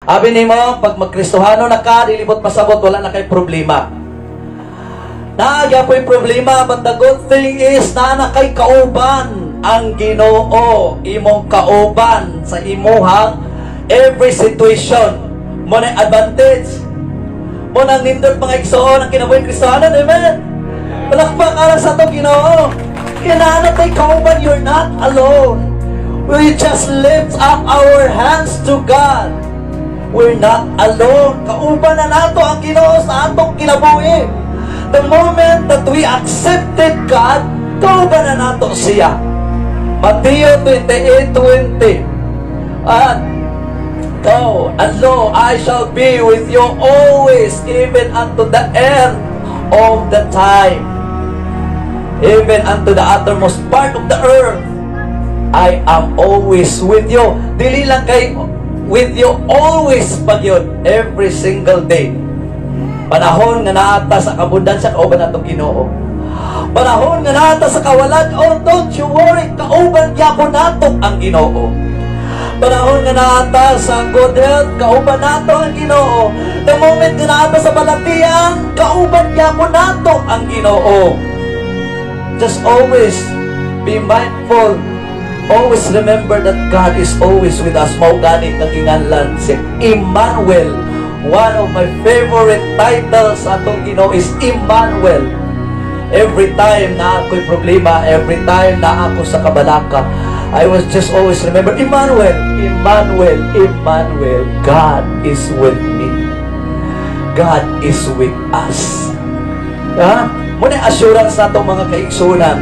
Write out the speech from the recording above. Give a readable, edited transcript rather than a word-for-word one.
Abi nimo, pag magkristohano na ka, dilibot pasabot, wala na kay problema. Nagya po'y problema, but the good thing is, na kay kauban ang Ginoo, imong kauban sa imuhang every situation. Mo na advantage. Mo nang nindot mga igsoon ang kinabuhi kristohanon, amen? Palakpak alang sa itong Ginoo. Kailangan tayo kauban, you're not alone. We just lift up our hands to God. We're not alone. Kauban na nato ang Ginoo sa atong kinabuhi. The moment that we accepted God, kauban na nato siya. Matthew 28:20. At go, and lo, I shall be with you always, even unto the end of the time. Even unto the uttermost part of the earth. I am always with you. Dili lang kay with you always pag yun, every single day. Panahon nga naata sa kabundansya, kauban natong Ginoo. Panahon nga naata sa kawalan, oh, don't you worry, kauban gyapon nato ang Ginoo. Panahon nga naata sa good health, kauban nato ang Ginoo. The moment nga naata sa balatian, kauban gyapon nato ang Ginoo. Just always be mindful. Always remember that God is always with us. Mauganit ng kinganlan si Emmanuel. One of my favorite titles atong Ginoo is Emmanuel. Every time na ako'y problema, every time na ako sa kabalaka, I was just always remember, Emmanuel, Emmanuel, Emmanuel. God is with me. God is with us. Ha? Muna assurance na itong mga kaigsunan.